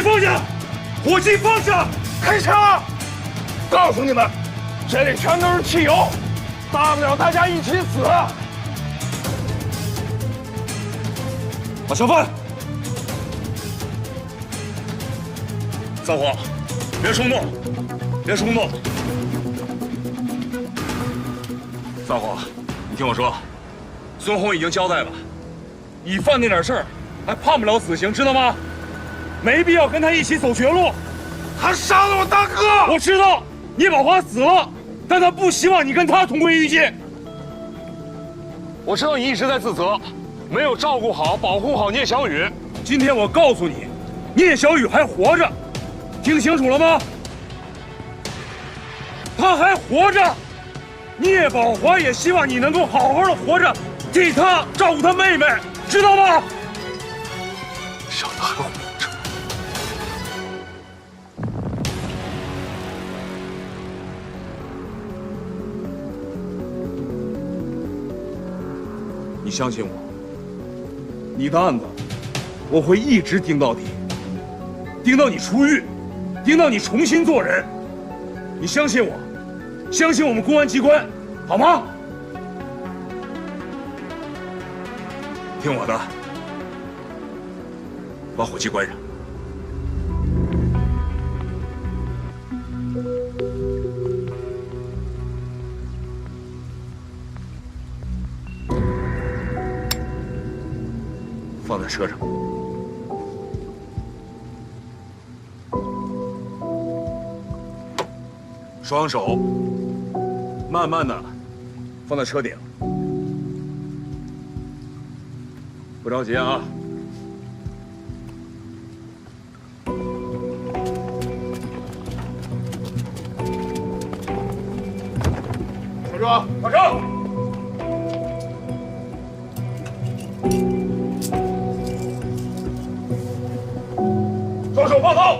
放下！火器放下！开枪！告诉你们，这里全都是汽油，大不了大家一起死。把小贩散伙，别冲动，别冲动。散伙，你听我说，孙红已经交代了，你犯那点事儿还判不了死刑，知道吗？没必要跟他一起走绝路。他杀了我大哥！我知道聂宝华死了，但他不希望你跟他同归于尽。我知道你一直在自责，没有照顾好、保护好聂小雨。今天我告诉你，聂小雨还活着，听清楚了吗？他还活着。聂宝华也希望你能够好好的活着，替他照顾他妹妹，知道吗？小子还活着。你相信我，你的案子我会一直盯到底，盯到你出狱，盯到你重新做人。你相信我，相信我们公安机关，好吗？听我的，把火机关上。放在车上。双手慢慢的放在车顶，不着急啊。小周，马上。双手放好，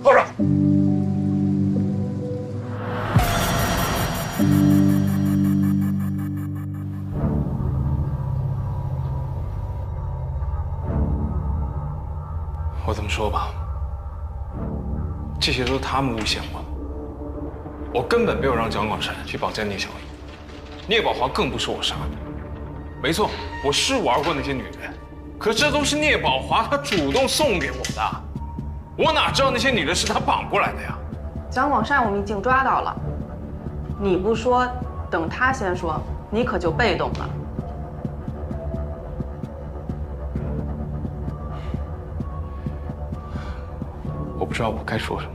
靠上。我这么说吧，这些都是他们诬陷我的，我根本没有让蒋广山去绑架聂小雨，聂宝华更不是我杀的。没错，我是玩过那些女人，可这都是聂宝华他主动送给我的，我哪知道那些女人是他绑过来的呀？蒋广善我们已经抓到了，你不说，等他先说，你可就被动了。我不知道我该说什么。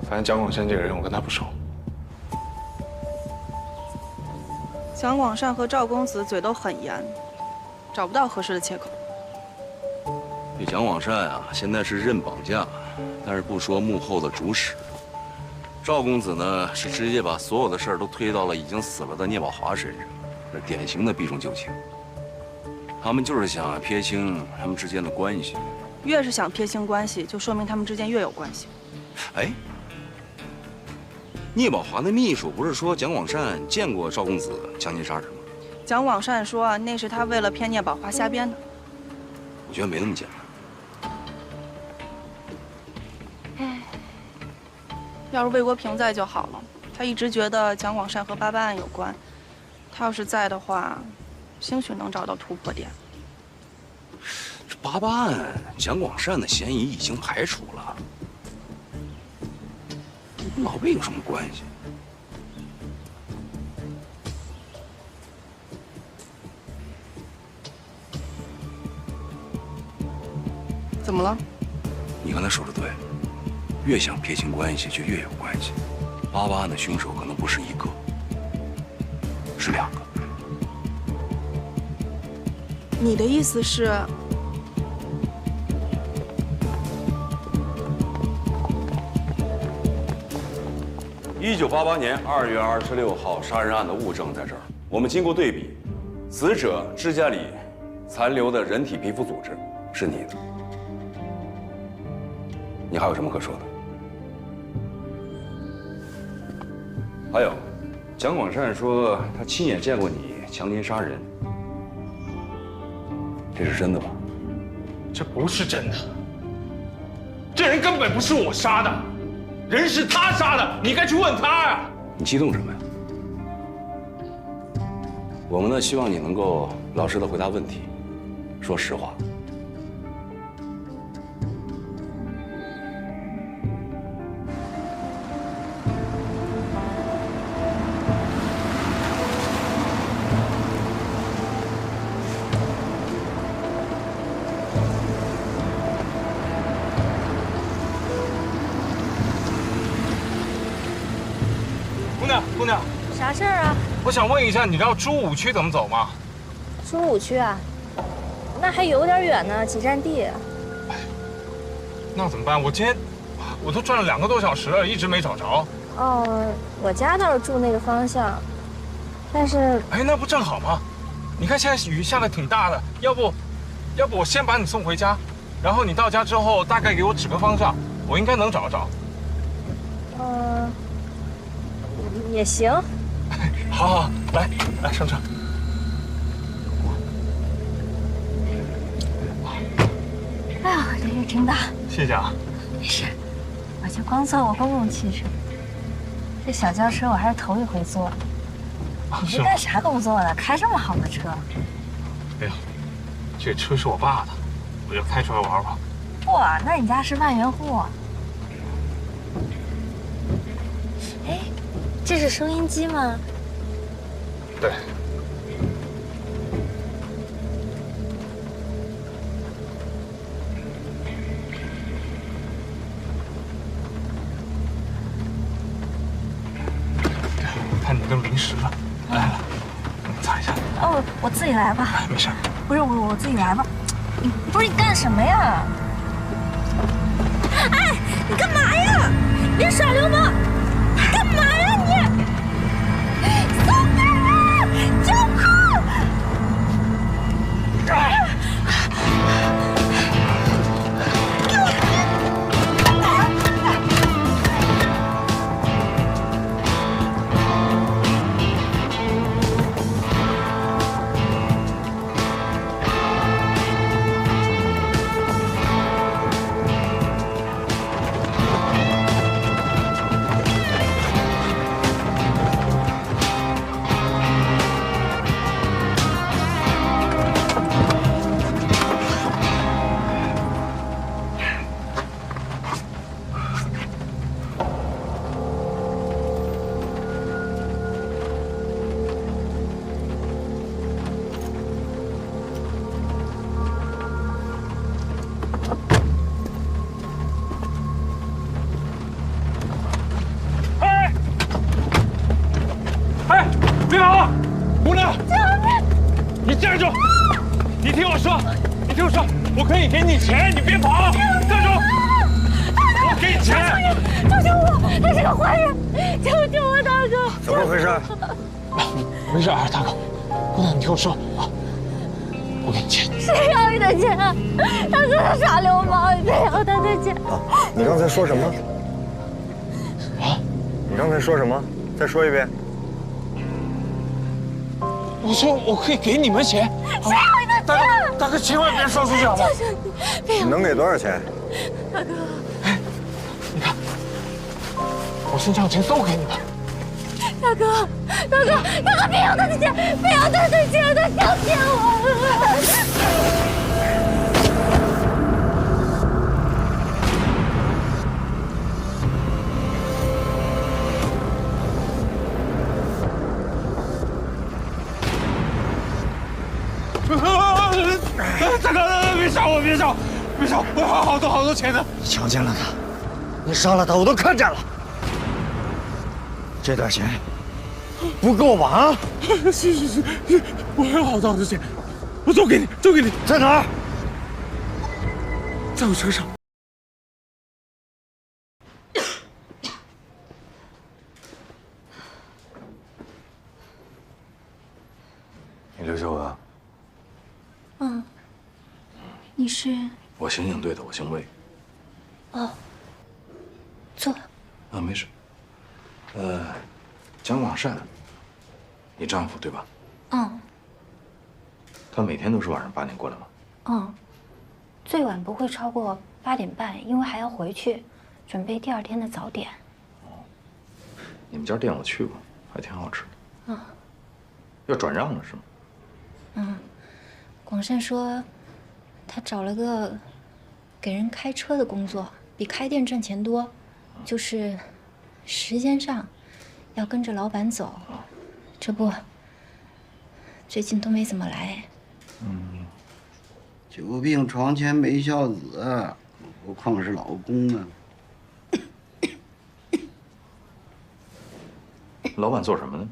反正蒋广善这个人，我跟他不熟。蒋广善和赵公子嘴都很严，找不到合适的切口。这蒋广善啊，现在是认绑架，但是不说幕后的主使。赵公子呢，是直接把所有的事儿都推到了已经死了的聂宝华身上，这典型的避重就轻。他们就是想撇清他们之间的关系。越是想撇清关系，就说明他们之间越有关系。哎，聂宝华的秘书不是说蒋广善见过赵公子强奸杀人吗？蒋广善说，那是他为了骗聂宝华瞎编的。我觉得没那么简单。要是魏国平在就好了，他一直觉得蒋广善和88案有关，他要是在的话，兴许能找到突破点。这88案，蒋广善的嫌疑已经排除了，跟老魏有什么关系？怎么了？你刚才说的对，越想撇清关系就越有关系。88案的凶手可能不是一个，是两个。你的意思是？ 1988年2月26号杀人案的物证在这儿。我们经过对比，死者指甲里残留的人体皮肤组织是你的。你还有什么可说的？还有，蒋广善说他亲眼见过你强奸杀人，这是真的吗？这不是真的，这人根本不是我杀的，人是他杀的，你该去问他呀。你激动什么呀？我们呢，希望你能够老实的回答问题，说实话。姑娘，啥事儿啊？我想问一下，你知道朱武区怎么走吗？朱武区啊，那还有点远呢，几站地。那怎么办？我今天我都转了2个多小时了，一直没找着。哦，我家倒是住那个方向，但是……哎，那不正好吗？你看现在雨下的挺大的，要不我先把你送回家，然后你到家之后大概给我指个方向，我应该能找着。也行。好，来上车。哎呀，这雨真大。谢谢啊。没事，我就光坐过公共汽车，这小轿车我还是头一回坐。你是干啥工作的？开这么好的车？哎呀，这车是我爸的，我就开出来玩玩。哇，那你家是万元户。哎，这是收音机吗？对。看你都淋湿了，来，擦一下。哦，我自己来吧。没事。不是我自己来吧。不是你干什么呀？哎，你干嘛呀？别耍流氓！干嘛呀你？松开我！救命！别跑！姑娘，你站住！你听我说，我可以给你钱，你别跑！站住！我给你钱！救救我！他是个坏人！救救我，大哥！怎么回事？没事，大哥。姑娘，你听我说啊，我给你钱。谁要你的钱？大哥他耍流氓，你别要他的钱。你刚才说什么？啊？你刚才说什么？再说一遍。我说我可以给你们钱。谁要你的钱？大哥，千万别说出去好吗？你能给多少钱？大哥，哎，你看，我身上钱都给你们。大哥，别要他的钱，别要他的钱，他想骗我。大哥，别杀我，别杀我，我还有好多钱呢。你强奸了他，你杀了他，我都看见了。这点钱不够吧？啊！是，我还有好多钱，我都给你，在哪儿？在我车上。你刘秀娥？嗯，你是？我刑警队的，我姓魏。哦，坐。啊，没事。蒋广善，你丈夫对吧？嗯。他每天都是晚上8点过来吗？嗯。最晚不会超过8点半，因为还要回去准备第2天的早点。你们家店我去过，还挺好吃的。要转让了是吗？广善说，他找了个给人开车的工作，比开店赚钱多，就是时间上要跟着老板走。这不，最近都没怎么来。久病床前没孝子，何况是老公啊？老板做什么呢？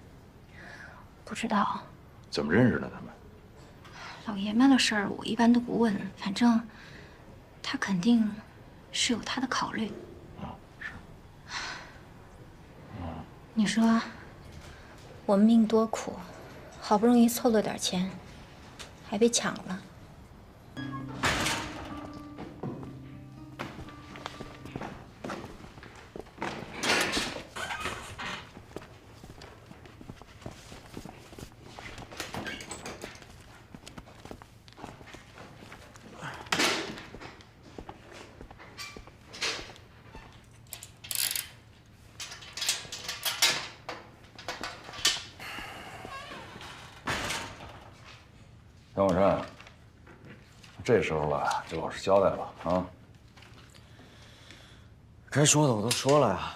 不知道，怎么认识的他们？老爷们的事儿我一般都不问，反正他肯定是有他的考虑。是。你说，我们命多苦，好不容易凑了点钱，还被抢了。杨广善，这时候了，就老实交代吧啊！该说的我都说了呀。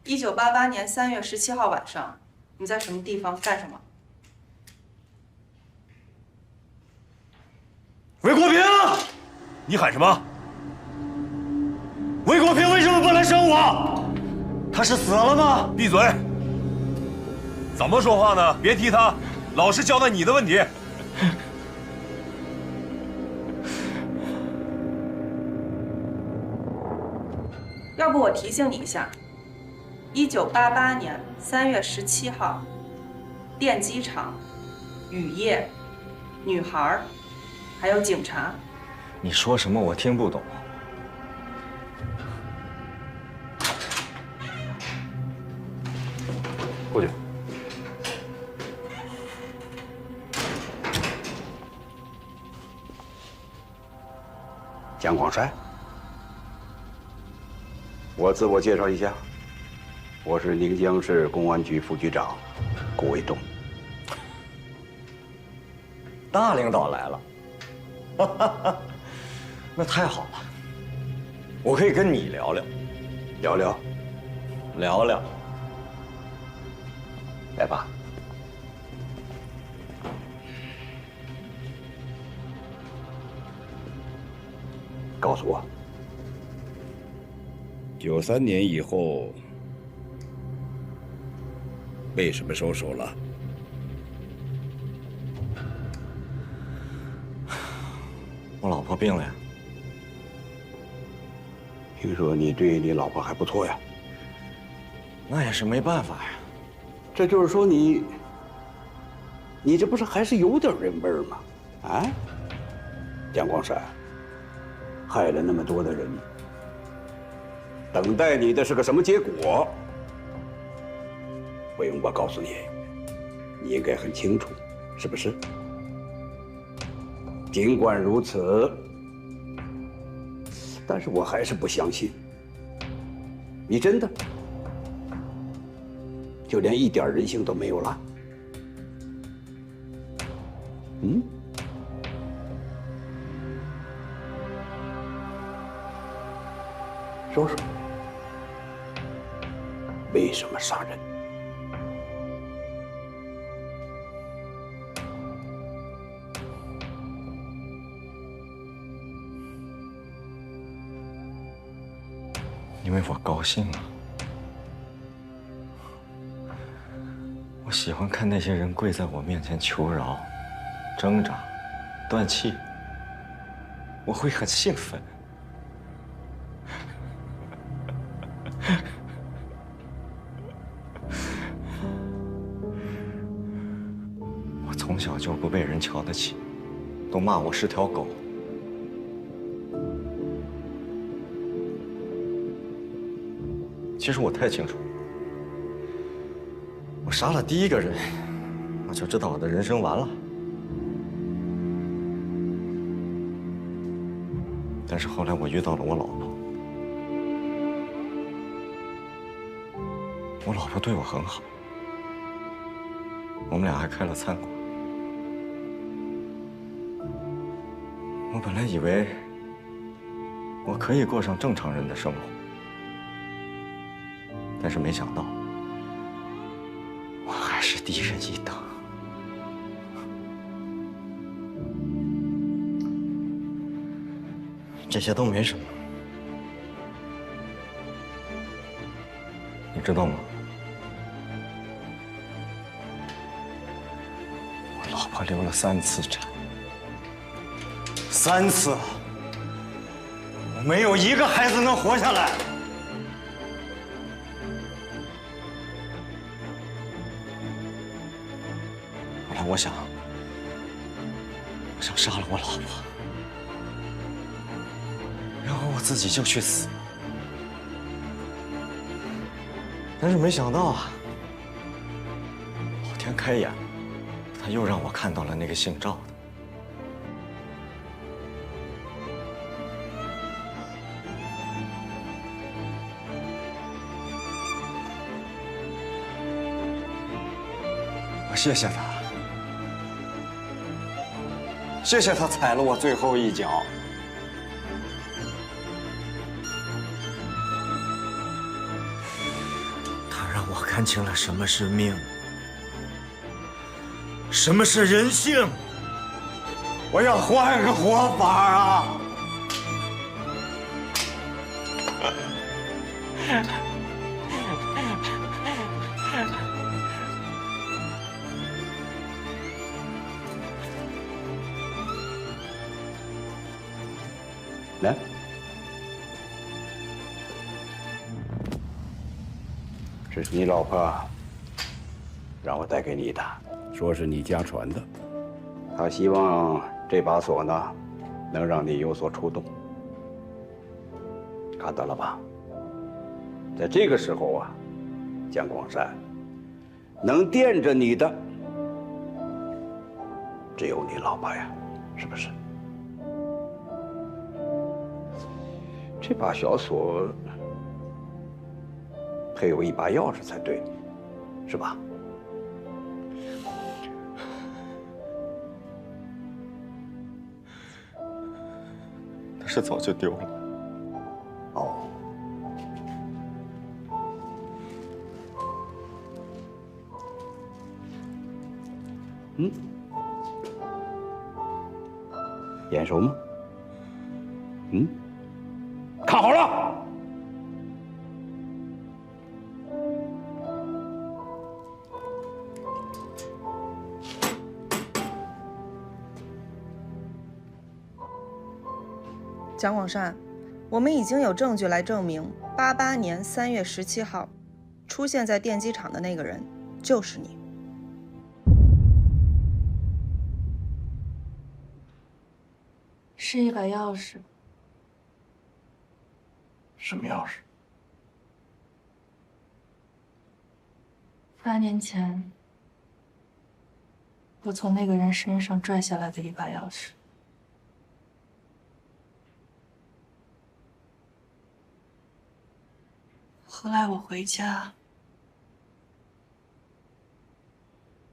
1988年3月17号晚上，你在什么地方干什么？韦国平，你喊什么？韦国平为什么不来生我？他是死了吗？闭嘴！怎么说话呢？别提他，老实交代你的问题。要不我提醒你一下，1988年3月17号，电机厂、雨夜、女孩，还有警察。你说什么我听不懂。过去。姜广善，我自我介绍一下，我是宁江市公安局副局长顾卫东。大领导来了，那太好了，我可以跟你聊聊，聊聊，聊聊。来吧。告诉我，93年以后为什么收手了？我老婆病了呀。听说你对你老婆还不错呀？那也是没办法呀。这就是说你这不是还是有点人味儿吗？啊，姜广善，害了那么多的人，等待你的是个什么结果？不用我告诉你，你应该很清楚，是不是？尽管如此，但是我还是不相信，你真的就连一点人性都没有了？嗯？说说，为什么杀人？因为我高兴啊。我喜欢看那些人跪在我面前求饶、挣扎、断气，我会很兴奋。我从小就不被人瞧得起，都骂我是条狗。其实我太清楚，我杀了第一个人，我就知道我的人生完了。但是后来我遇到了我老婆，我老婆对我很好，我们俩还开了餐馆。我本来以为我可以过上正常人的生活，但是没想到我还是低人一等。这些都没什么，你知道吗？我老婆流了3次产，3次，我没有一个孩子能活下来。后来我想杀了我老婆。然后我自己就去死，但是没想到啊，老天开眼，他又让我看到了那个姓赵的。我谢谢他，谢谢他踩了我最后一脚。我看清了什么是命，什么是人性。我要换个活法啊！来。这是你老婆让我带给你的，说是你家传的。她希望这把锁呢，能让你有所触动。看到了吧？在这个时候啊，姜广善，能垫着你的只有你老婆呀，是不是？这把小锁配有一把钥匙才对，是吧？但是早就丢了。哦。嗯。眼熟吗？嗯。看好了。蒋广善，我们已经有证据来证明，88年3月17号出现在电机厂的那个人就是你。是一把钥匙。什么钥匙？8年前，我从那个人身上拽下来的一把钥匙。后来我回家，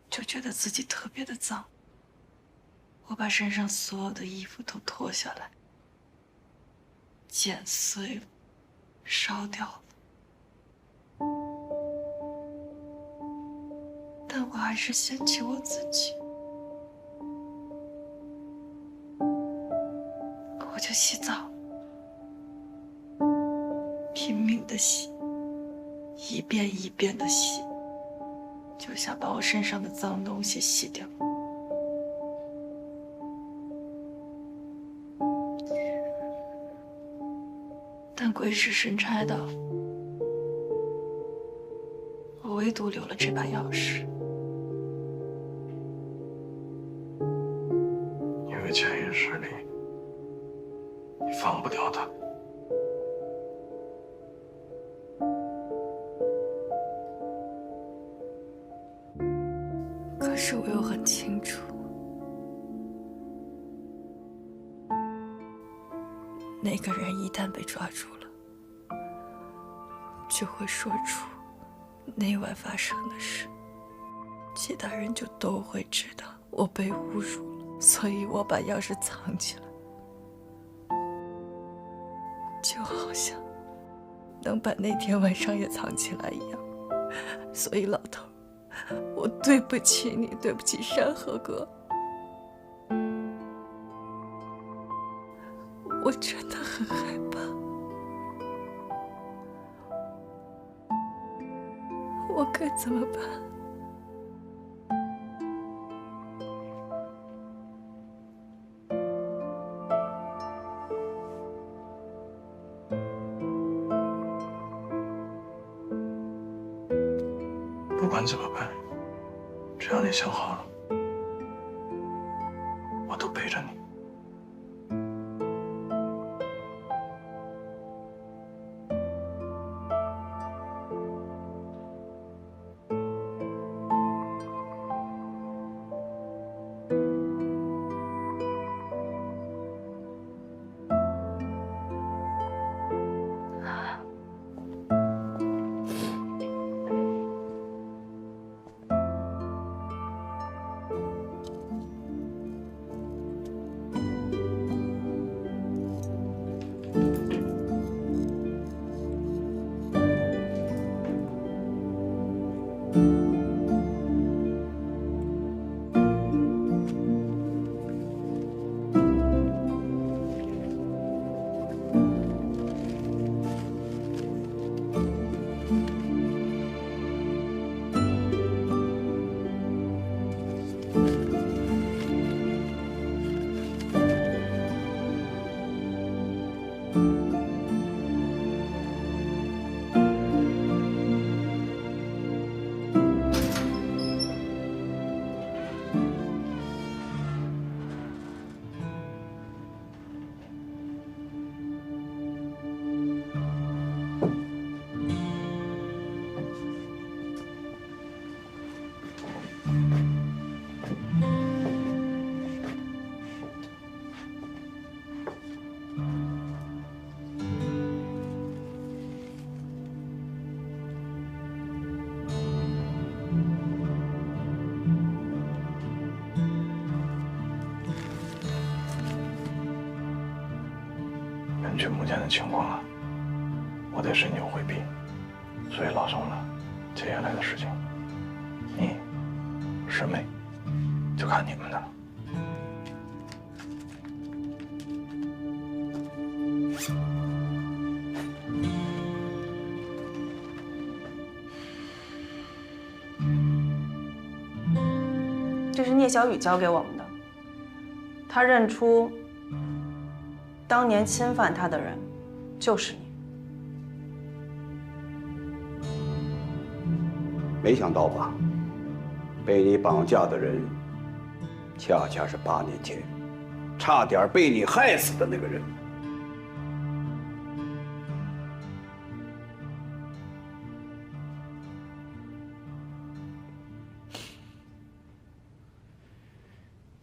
就觉得自己特别的脏。我把身上所有的衣服都脱下来，剪碎了，烧掉了。但我还是嫌弃我自己，我就洗澡，拼命的洗。一遍一遍的洗，就想把我身上的脏东西洗掉。但鬼使神差的，我唯独留了这把钥匙。因为潜意识里，你放不掉它。可是我又很清楚，那个人一旦被抓住了，就会说出那晚发生的事，其他人就都会知道我被侮辱了，所以我把钥匙藏起来，就好像能把那天晚上也藏起来一样。所以老头，我对不起你，对不起山河哥，我真的很害怕。我该怎么办？不管怎么办，只要你想好了，我都陪着你。根据目前的情况啊，我得申请回避，所以老宋呢，接下来的事情，你、师妹，就看你们的了。这是聂小雨交给我们的，他认出当年侵犯他的人就是你。没想到吧？被你绑架的人，恰恰是8年前差点被你害死的那个人。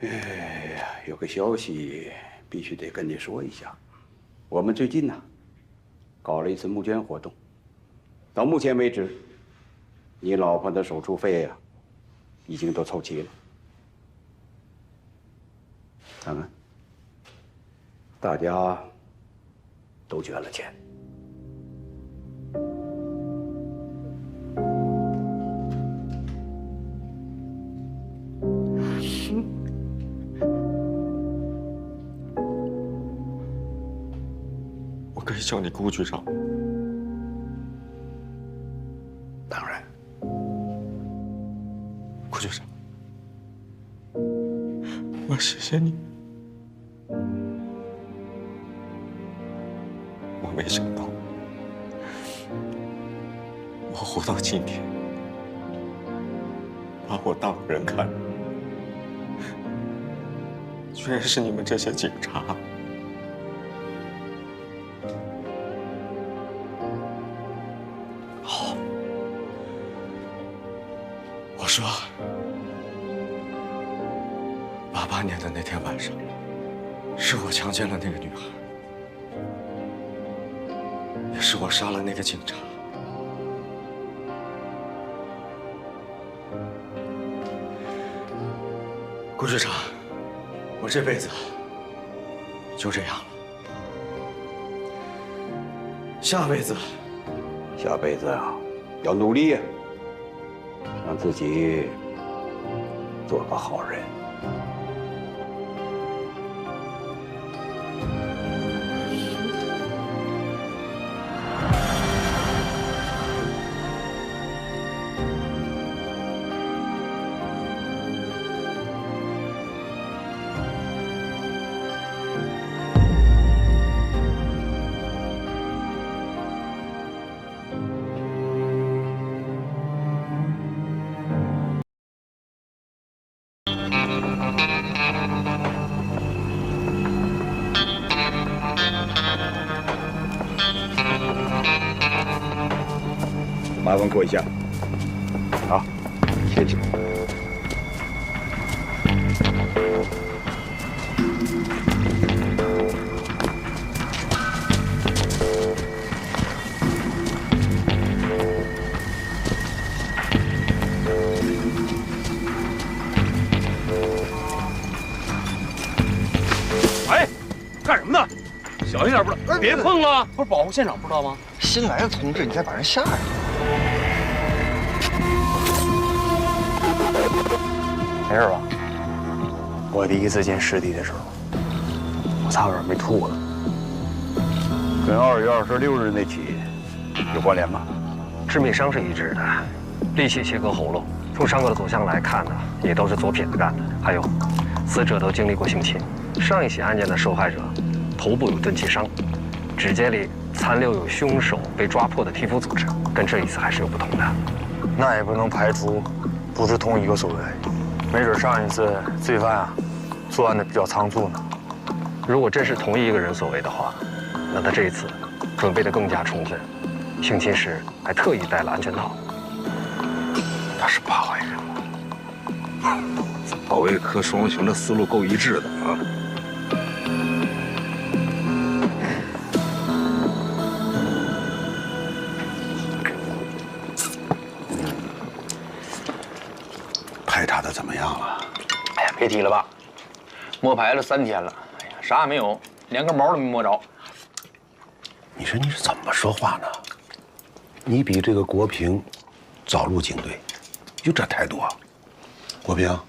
哎呀，有个消息必须得跟你说一下。我们最近呢，搞了一次募捐活动，到目前为止，你老婆的手术费呀，已经都凑齐了。看看，大家都捐了钱。我可以叫你顾局长。当然，顾局长，我谢谢你。我没想到，我活到今天，把我当人看，居然是你们这些警察。好，我说，88年的那天晚上，是我强奸了那个女孩。是我杀了那个警察。顾局长，我这辈子就这样了。下辈子啊，要努力，让自己做个好人。麻烦过一下。好，谢谢。哎，干什么呢？小心点，不是？别碰啊！不是保护现场，不知道吗？新来的同志，你再把人吓着。没事吧？我第一次见尸体的时候，我差点没吐了。跟2月26日那起有关联吗？致命伤是一致的，利器切割喉咙。从伤口的走向来看呢，也都是左撇子干的。还有，死者都经历过性侵。上一起案件的受害者头部有钝器伤，指尖里残留有凶手被抓破的皮肤组织，跟这一次还是有不同的。那也不能排除不是同一个所为，没准上一次罪犯啊作案的比较仓促呢。如果真是同一个人所为的话，那他这一次准备的更加充分，性侵时还特意戴了安全套。他是怕坏人吗？保卫科双雄的思路够一致的啊。排查的怎么样了？哎呀，别提了吧，摸排了3天了，哎呀，啥也没有，连个毛都没摸着。你说你是怎么说话呢？你比这个国平早入警队，就这态度啊？国平，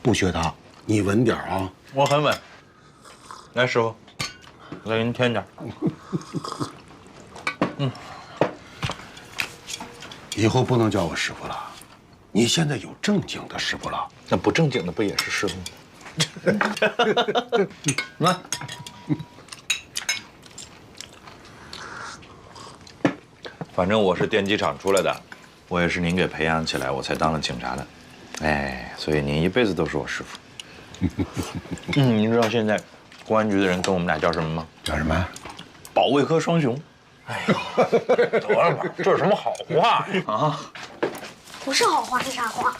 不学他，你稳点啊！我很稳。来，师傅，我再给您添点。以后不能叫我师傅了，你现在有正经的师傅了。那不正经的不也是师傅吗？来。反正我是电机厂出来的，我也是您给培养起来，我才当了警察的。哎，所以您一辈子都是我师傅。您知道现在公安局的人跟我们俩叫什么吗？叫什么？保卫科双雄。哎呀，得了吧，这是什么好话呀？啊，不是好话是啥话？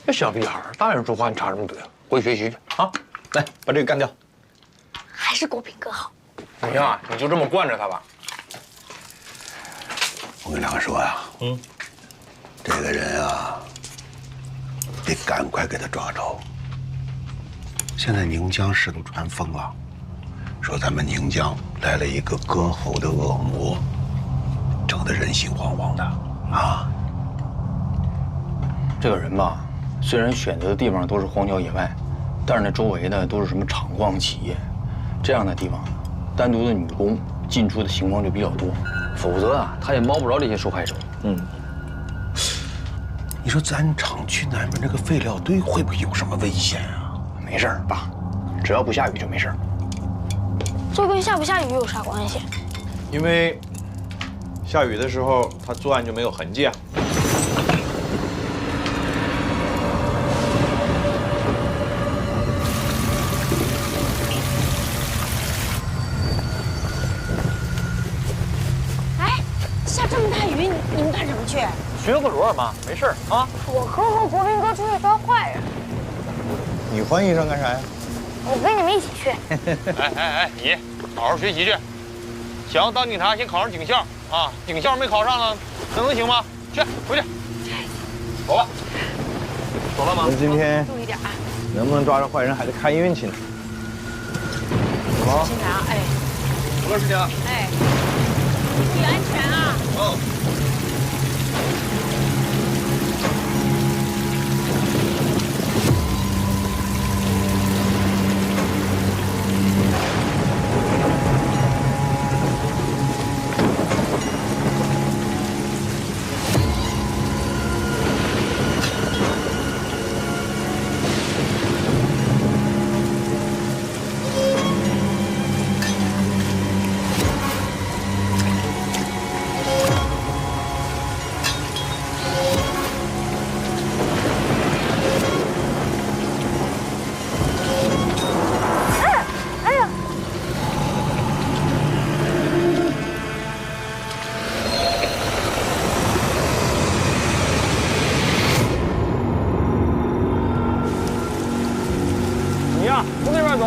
这小屁孩，大人说话你插什么嘴啊？回去学习去啊！来，把这个干掉。还是国平哥好。你呀，你就这么惯着他吧。我跟两个说呀，这个人啊，得赶快给他抓着。现在宁江市都传疯了，说咱们宁江来了一个割喉的恶魔，整得人心惶惶的啊。这个人吧，虽然选择的地方都是荒郊野外，但是那周围呢都是什么厂矿企业，这样的地方，单独的女工进出的情况就比较多，否则啊，他也猫不着这些受害者。你说咱厂区南边这个废料堆会不会有什么危险啊？没事儿，爸，只要不下雨就没事儿。这跟下不下雨有啥关系？因为下雨的时候，他作案就没有痕迹啊。哎，下这么大雨，你们干什么去？学个罗尔嘛，没事儿啊。我可和国平哥出去抓坏人。你换衣裳干啥呀？我跟你们一起去。哎，你好好学习去，想当警察，先考上警校啊！警校没考上呢，那能行吗？去，回去。走了。走了吗？我们今天注意点啊！能不能抓着坏人，还得看运气呢。小心点啊！哎，什么事情啊？哎，注意安全啊！哦。你呀，从那边走，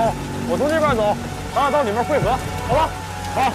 我从这边走，咱俩到里面汇合，好吧？好。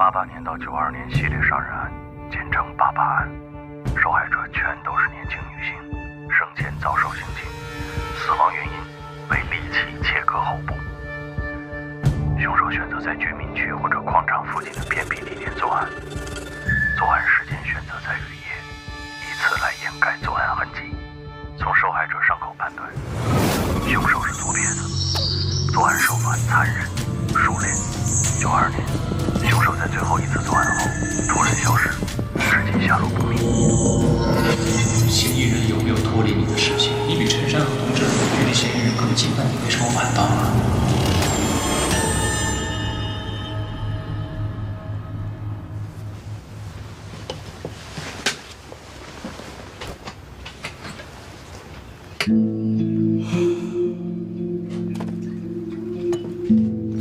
88年到92年系列杀人案，简称88案，受害者全都是年轻女性，生前遭受性侵，死亡原因为利器切割后部。凶手选择在居民区或者矿场附近的偏僻地点作案，作案时间选择在雨夜，以此来掩盖作案痕迹。从受害者伤口判断，凶手是左撇子，作案手法残忍熟练。92年，凶手在最后一次作案后突然消失，至今下落不明。嫌疑人有没有脱离你的视线？你比陈山和童志远距离嫌疑人更近，那你为什么晚到了？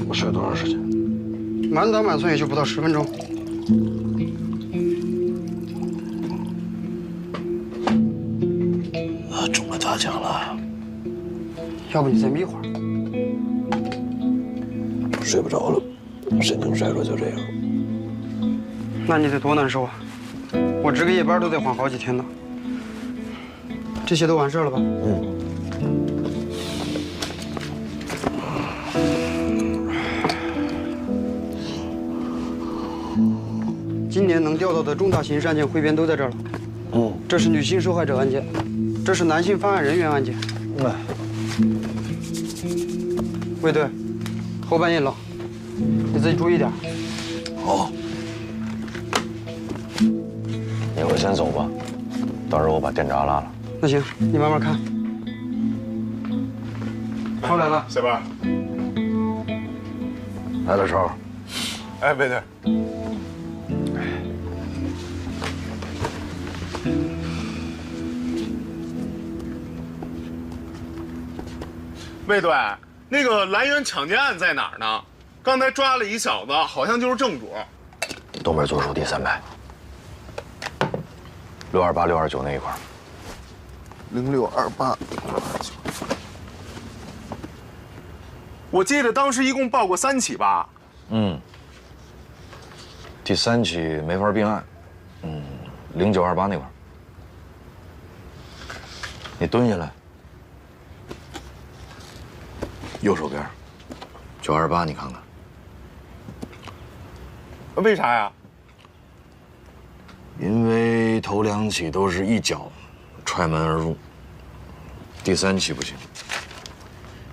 我睡了多长时间？满打满算也就不到10分钟。中了大奖了。要不你再眯会儿？睡不着了，神经衰弱就这样。那你得多难受啊！我值个夜班都得缓好几天呢。这些都完事了吧？今年能调到的重大刑事案件汇编都在这儿了。这是女性受害者案件，这是男性犯案人员案件。卫队，后半夜冷，你自己注意点。好。你我先走吧，到时候我把电闸拉了。那行，你慢慢看。超来了，小班。来了，超。哎，卫队。卫队，那个兰园抢劫案在哪儿呢？刚才抓了一小子，好像就是正主。东边左手第3排，628、629那一块。0628。我记得当时一共报过3起吧？第3起没法并案，0928那块。你蹲下来。右手边，928，你看看。为啥呀？因为头2起都是一脚踹门而入，第3起不行。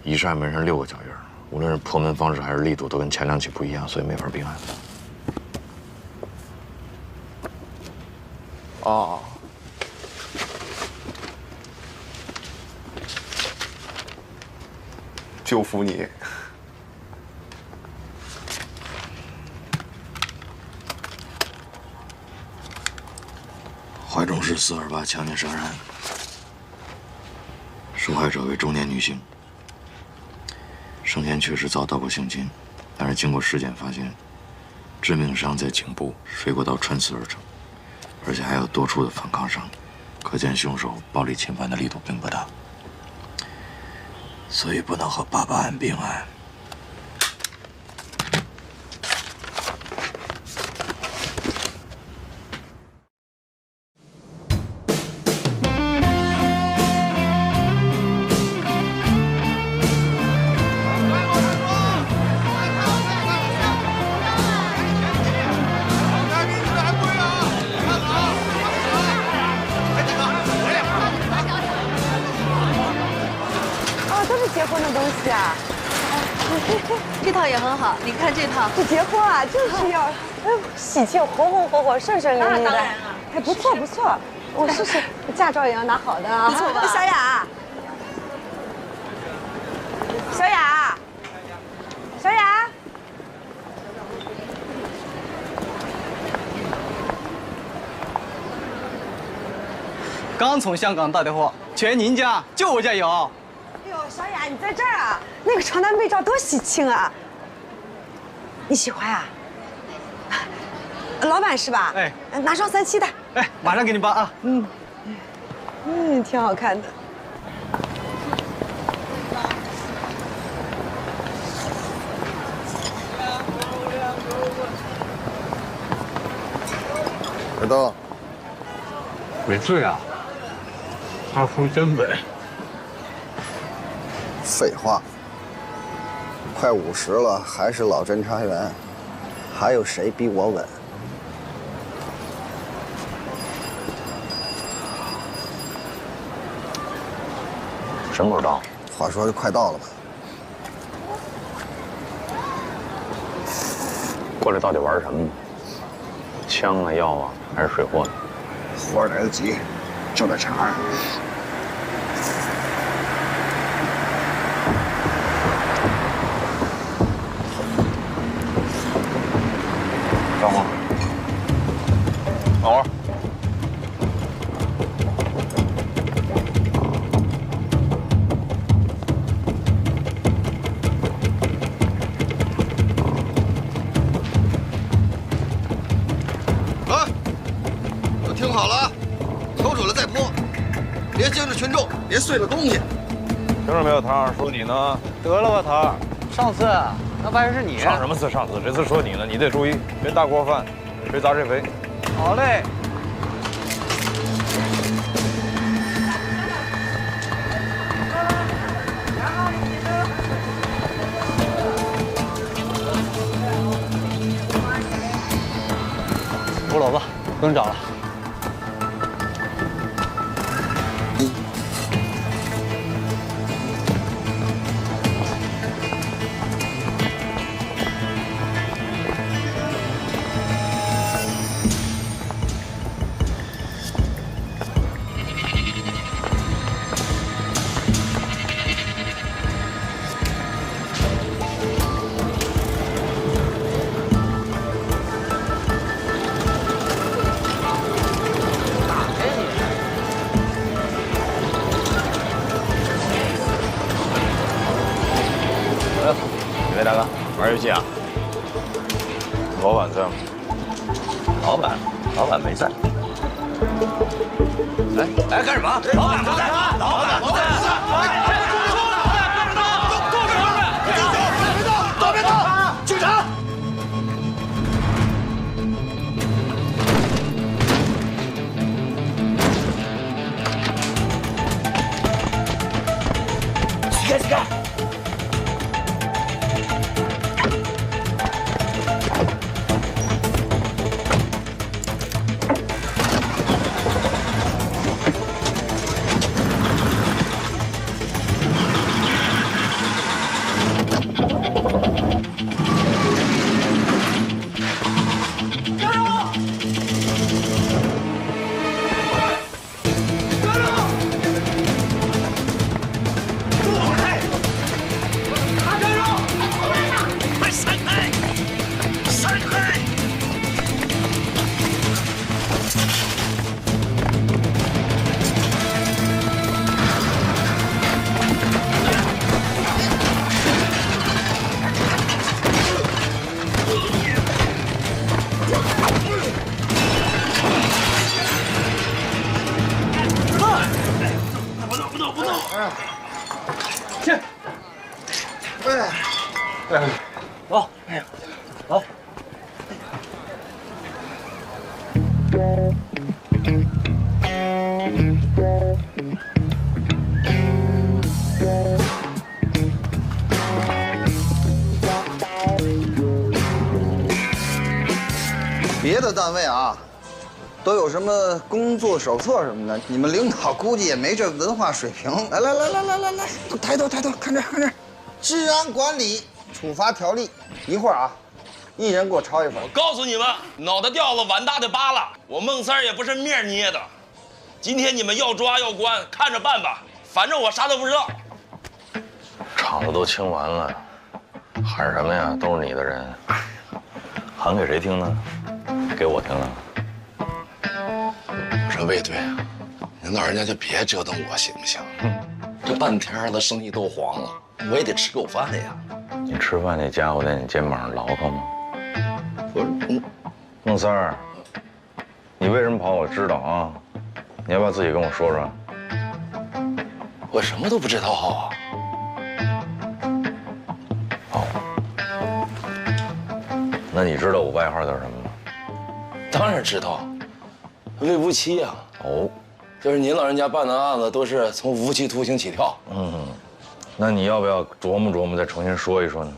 一扇门上6个脚印，无论是破门方式还是力度，都跟前2起不一样，所以没法并案。哦。就服你。怀中市428强奸杀人案，受害者为中年女性，生前确实遭到过性侵，但是经过尸检发现，致命伤在颈部，水果刀穿刺而成，而且还有多处的反抗伤，可见凶手暴力侵犯的力度并不大。所以不能和88案并案。结婚的东西啊，这套也很好，你看这套。这结婚啊，就是要，喜庆，红红火火，顺顺利利的。当然了，哎，不错不错，我试试，驾照也要拿好的啊。不错吧？小雅，小雅，小雅，刚从香港打的货，全您家，就我家有。哎呦，小雅，你在这儿啊？那个床单被罩多喜庆啊！你喜欢啊？老板是吧？哎，拿双37的。哎，马上给你包啊。挺好看的。尔东，没醉啊？二夫真稳。废话，快50了，还是老侦查员，还有谁比我稳？什么时候到？话说就快到了吧？过来到底玩什么呢？枪啊、药啊，还是水货呢？活来得及，就在场上。等会儿，等会儿。来，都听好了啊，瞅准了再泼，别惊着群众，别碎了东西。听着没有，唐儿说你呢？得了吧，唐儿，上次那玩意是你。上什么次？上次这次说你呢，你得注意，别大锅饭，别砸谁肥。好嘞。5楼吧，不用找了。几位大哥，玩游戏啊？老板在吗？老板没在。哎，干什么？老板不在，老板不在。别动！警察！起开！别的单位啊，都有什么工作手册什么的，你们领导估计也没这文化水平。来，抬头，看这儿，治安管理处罚条例，一会儿啊，一人给我抄一份。我告诉你们，脑袋掉了，碗大的扒拉。我孟三儿也不是面捏的，今天你们要抓要关，看着办吧，反正我啥都不知道。场子都清完了，喊什么呀？都是你的人，喊给谁听呢？给我听了。我说魏队，您老人家就别折腾我行不行？这半天了，生意都黄了，我也得吃口饭呀。你吃饭那家伙在你肩膀上牢靠吗？不是，孟三儿，你为什么跑？我知道啊，你要不要自己跟我说说？我什么都不知道啊。那你知道我外号叫什么吗？当然知道，魏无期呀。哦，就是您老人家办的案子都是从无期徒刑起跳。那你要不要琢磨琢磨，再重新说一说呢？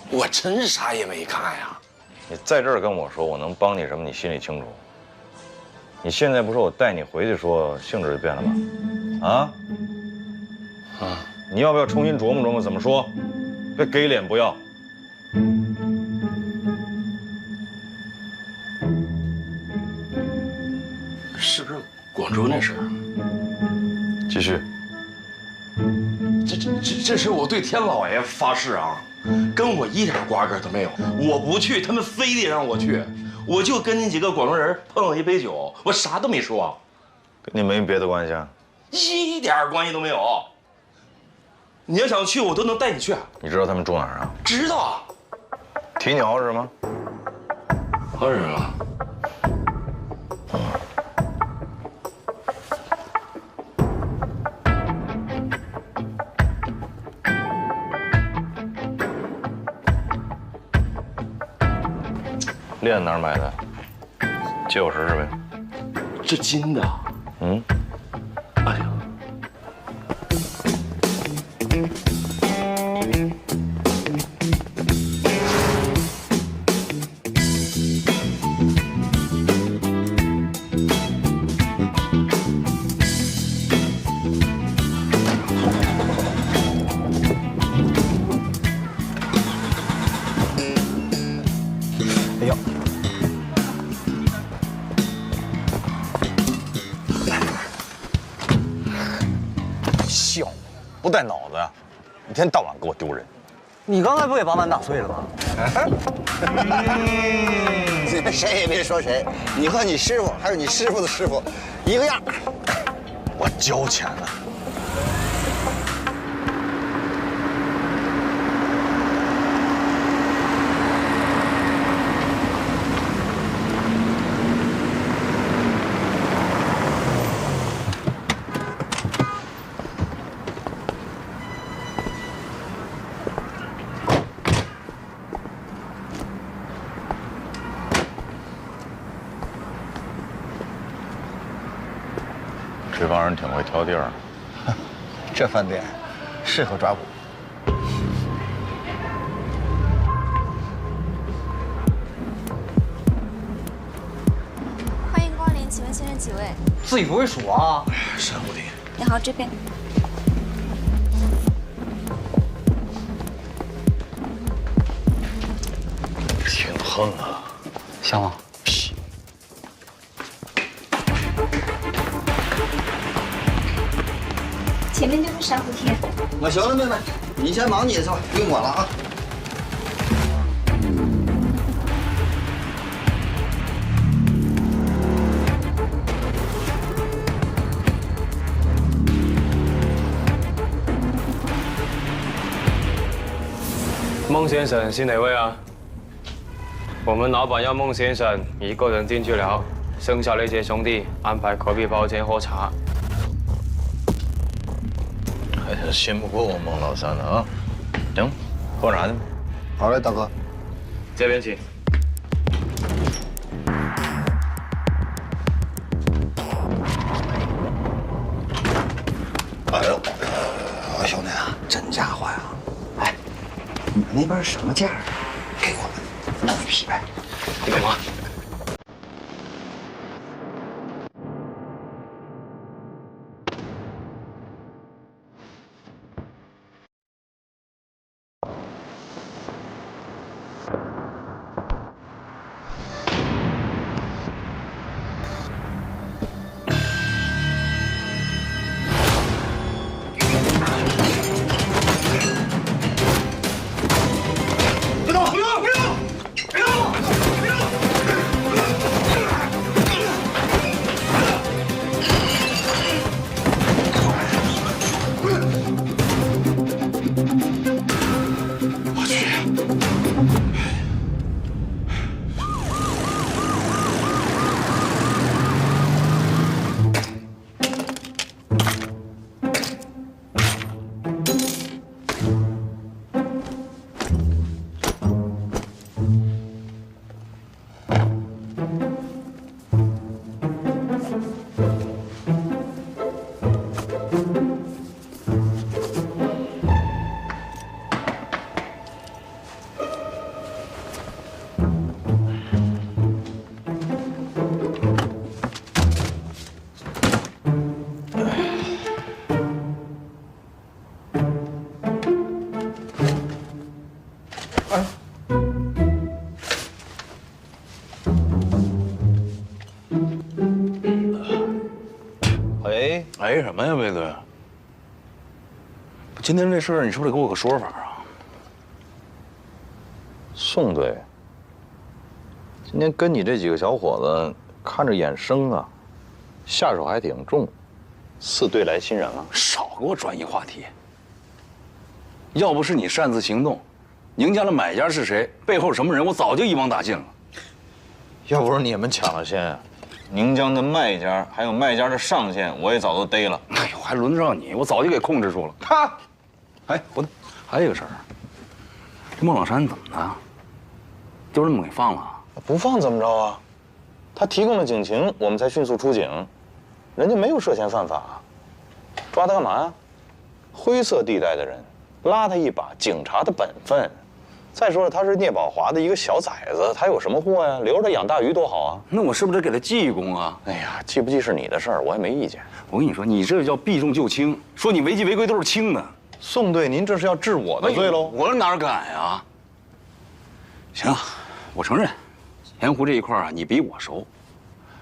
我真啥也没干呀。你在这儿跟我说，我能帮你什么？你心里清楚。你现在不是我带你回去说，性质就变了吗？你要不要重新琢磨琢磨怎么说？别给脸不要。是不是广州那事儿？继续。这是我对天老爷发誓啊，跟我一点瓜葛都没有。我不去，他们非得让我去，我就跟你几个广州人碰了一杯酒，我啥都没说，跟你没别的关系啊？一点关系都没有。你要想去，我都能带你去。你知道他们住哪儿啊？知道。提你好使吗？好使吗？链哪儿买的？借我试试呗。这金的。哎呀。哎呦，笑，不带脑子呀！一天到晚给我丢人。你刚才不给把碗打碎了吗？谁也别说谁，你和你师傅还有你师傅的师傅，一个样。我交钱了。这帮人挺会挑地儿，这饭店适合抓捕。欢迎光临，请问先生几位？自己不会数啊？山无敌。你好，这边。挺横啊，香吗？前面就是珊瑚天。我行了，妹妹，你先忙你的去吧，不用管了啊。孟先生是哪位啊？我们老板要孟先生一个人进去了，剩下那些兄弟安排隔壁包间喝茶。还是信不过我孟老三的啊！行，喝啥呢？好嘞，大哥。这边请。哎呦，兄弟啊，真家伙呀！哎，你们那边什么价？给我们弄一批呗。你干嘛？别动！别动！别动！别动！别动！白什么呀，魏队？今天这事儿，你是不是得给我个说法啊？宋队，今天跟你这几个小伙子看着眼生啊，下手还挺重。4队来新人了，少给我转移话题。要不是你擅自行动，宁家的买家是谁，背后什么人，我早就一网打尽了。要不是你们抢了先，宁江的卖家还有卖家的上线，我也早都逮了。哎呦，还轮得上你？我早就给控制住了。哈，哎，不对，还有一个事儿，这孟老山怎么的？就这么给放了？不放怎么着啊？他提供了警情，我们才迅速出警，人家没有涉嫌犯法，抓他干嘛呀？灰色地带的人，拉他一把，警察的本分。再说了，他是聂宝华的一个小崽子，他有什么祸呀？留着他养大鱼多好啊！那我是不是得给他记一功啊？哎呀，记不记是你的事儿，我也没意见。我跟你说，你这叫避重就轻，说你违纪违规都是轻的。宋队，您这是要治我的罪喽？我哪敢呀？行，我承认，盐湖这一块啊，你比我熟。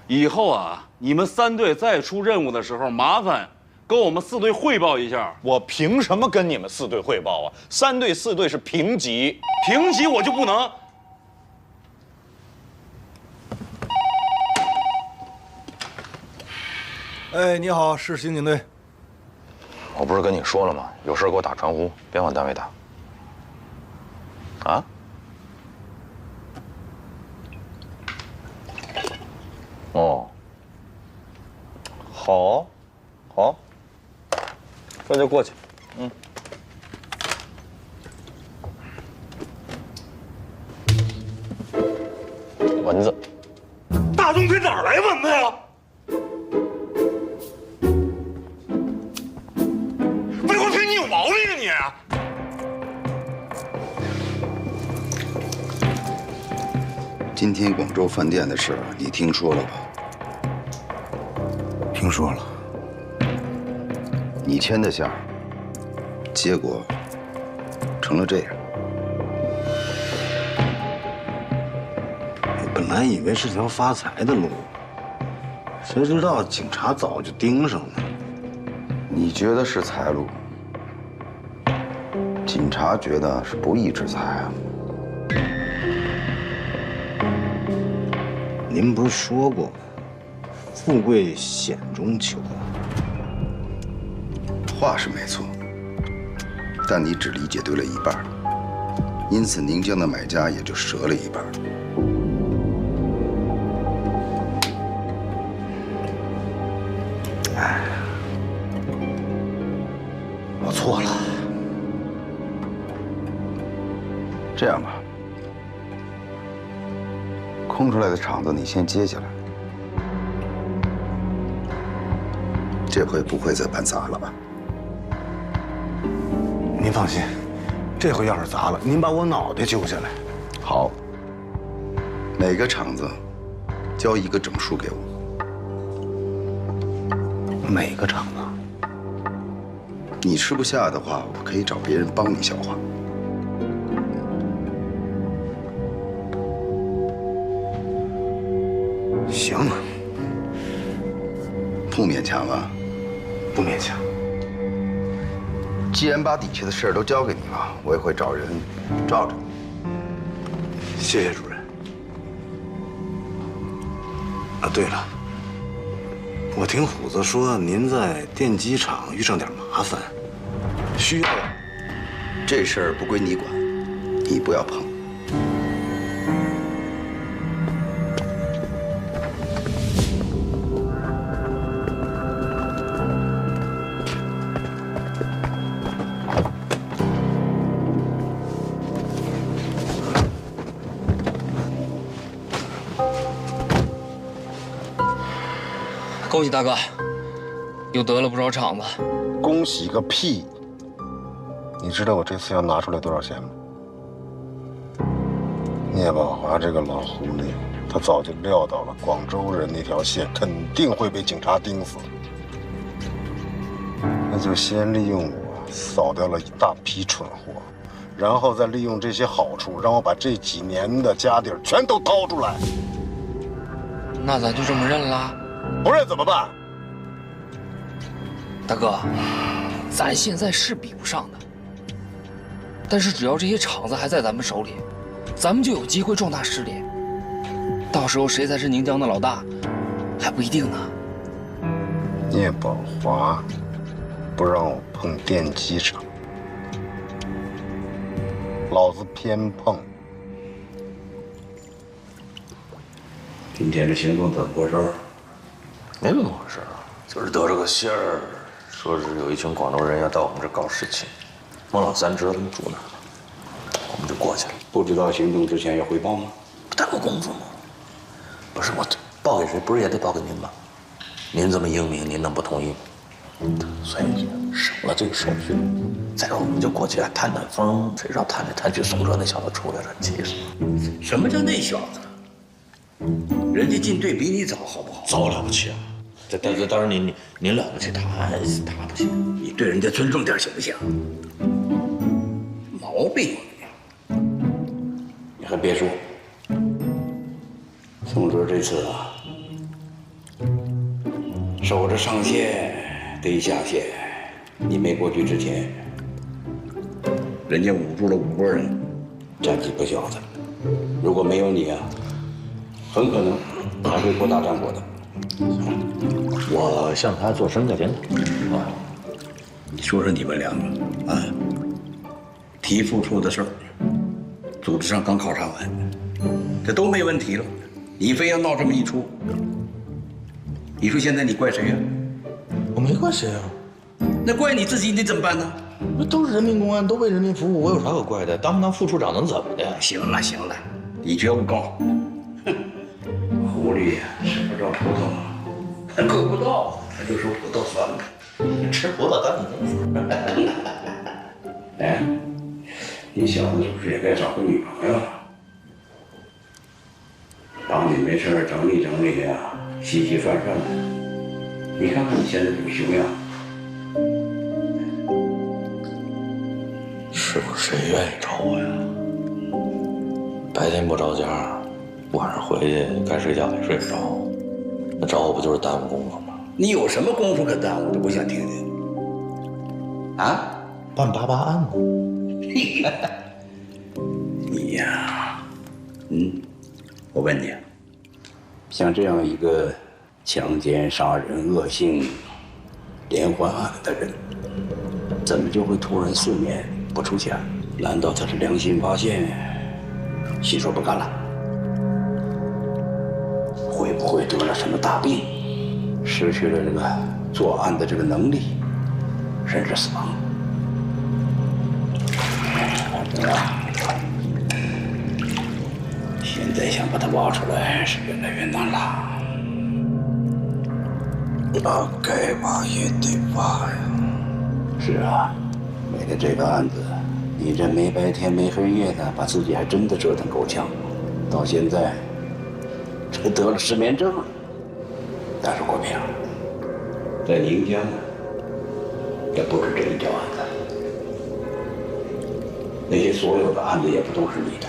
以后啊，你们3队再出任务的时候，麻烦跟我们4队汇报一下。我凭什么跟你们4队汇报啊？3队、4队是平级，平级我就不能。哎，你好，是刑警队。我不是跟你说了吗？有事给我打传呼，别往单位打。啊？哦。好，好。这就过去。嗯。蚊子。大冬天哪儿来蚊子呀？魏国平，你有毛病啊你！今天广州饭店的事你听说了吧？听说了。你签的下，结果成了这样。我本来以为是条发财的路，谁知道警察早就盯上了。你觉得是财路，警察觉得是不义之财啊。您不是说过，富贵险中求？话是没错，但你只理解对了一半，因此宁江的买家也就折了一半。哎，我错了。这样吧，空出来的场子你先接下来，这回不会再办砸了吧？您放心，这回要是砸了，您把我脑袋揪下来。好，每个场子交一个整数给我。每个场子，你吃不下的话，我可以找别人帮你消化。行，不勉强吧？不勉强。既然把底下的事儿都交给你了，我也会找人罩着你。谢谢主任。啊，对了，我听虎子说您在电机厂遇上点麻烦，需要。这事儿不归你管，你不要碰。恭喜大哥，又得了不少场子。恭喜个屁！你知道我这次要拿出来多少钱吗？聂宝华这个老狐狸，他早就料到了广州人那条线肯定会被警察盯死，那就先利用我扫掉了一大批蠢货，然后再利用这些好处，让我把这几年的家底儿全都掏出来。那咱就这么认了？不认怎么办？大哥，咱现在是比不上的，但是只要这些厂子还在咱们手里，咱们就有机会壮大势力。到时候谁才是宁江的老大，还不一定呢。聂宝华不让我碰电机厂，老子偏碰。今天这行动怎么回事？没怎么回事，就是得了个信儿，说是有一群广东人要到我们这搞事情。孟老三知道他们住哪，我们就过去了。不知道行动之前要汇报吗？不耽误功夫吗？不是我报给谁，不是也得报给您吗？您这么英明，您能不同意吗？所以省了这个手续。再说我们就过去探探风，谁知道探来探去，宋哲那小子出来了，急死了。什么叫那小子？人家进队比你早，好不好？早了不起啊！当然您了不起，他不行。你对人家尊重点行不行？毛病有你还别说，宋哲这次啊，守着上线得下线。你没过去之前，人家捂住了5拨人，战绩不小的。如果没有你啊，很可能还会扩大战果的。我向他做声再检讨。啊，你说说你们两个啊，提付出的事儿，组织上刚考察完，这都没问题了，你非要闹这么一出，你说现在你怪谁呀？我没怪谁啊，那怪你自己，你怎么办呢？那都是人民公安，都为人民服务，我有啥可怪的？当不当副处长能怎么的？行了行了，你觉悟高。哼，狐狸吃不着葡萄，够不到，他就说葡萄酸了。吃葡萄当你能哎，你小子是不是也该找个女朋友了？帮你没事整理整理呀，洗洗涮涮的。你看看你现在这个熊样。师傅，谁愿意找我呀？白天不着家，晚上回去该睡觉也睡不着，那找我不就是耽误功夫吗？你有什么功夫可耽误的？我想听听。啊？办88案子。你呀，我问你，像这样一个强奸、杀人、恶性连环案的人，怎么就会突然4年不出现？难道他是良心发现，心说不干了？会不会得了什么大病，失去了这个作案的这个能力，甚至死亡？现在想把他挖出来是越来越难了。那该挖也得挖呀。是啊，为了这个案子，你这没白天没黑夜的，把自己还真的折腾够呛。到现在，这得了失眠症了。但是国平，在宁江，这不是这一条案子。那些所有的案子也不都是你的，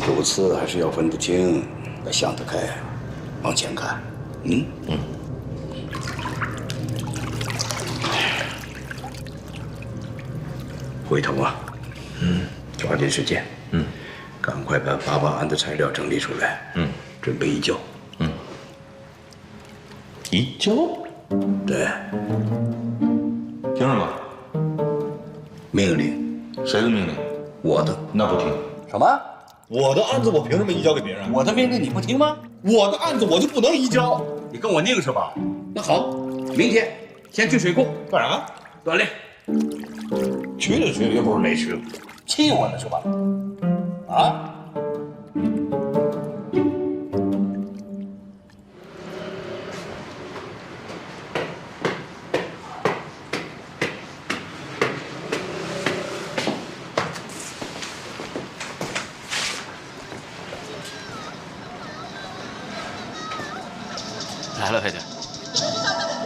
主次还是要分得清，要想得开，往前看。回头啊，抓紧时间，赶快把88案的材料整理出来，准备移交。移交？对。凭什么？命令。谁的命令？我的。那不听。什么？我的案子我凭什么移交给别人？我的命令你不听吗？我的案子我就不能移交？你跟我拧是吧？那好，明天先去水库干啥？锻炼。去了去了，又不是没去过。气我呢是吧？啊？来了，佩姐。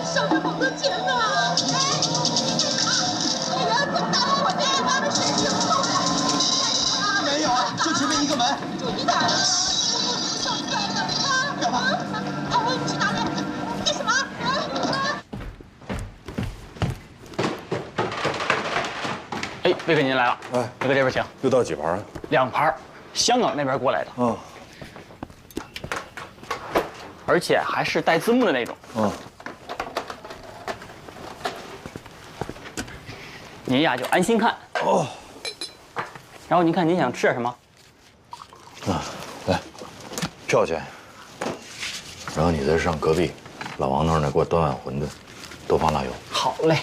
上面好多钱呢！哎呀，怎么打到我这个妈的水平了？没有，就前面一个门。注意点！上菜了啊！干嘛？啊！你去哪里？干什么？啊！魏哥您来了，哎，魏哥这边请。又到几盘啊？2盘，香港那边过来的。嗯。而且还是带字幕的那种。嗯。您呀就安心看。哦。然后您看您想吃点什么？啊，来，票钱。然后你再上隔壁老王那儿呢，给我端碗馄饨，多放辣油。好嘞。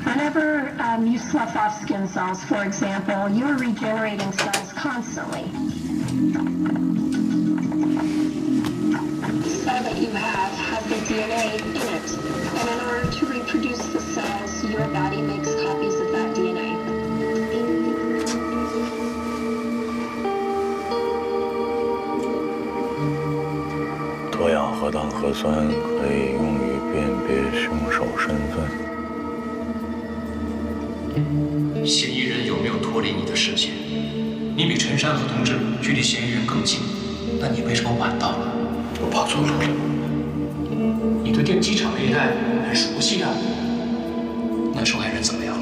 Whenever you slough off skin cells, for example, you are regenerating cells constantly. The cell that you have has the DNA in it, and in order to reproduce the cells, your body makes copies of that DNA. 多氧核糖核酸可以用于辨别凶手身份。 嫌疑人有没有脱离你的视线？你比陈山和同志距离嫌疑人更近，那你为什么晚到了？我跑错路了。你对电机厂那一带很熟悉啊？那受害人怎么样了？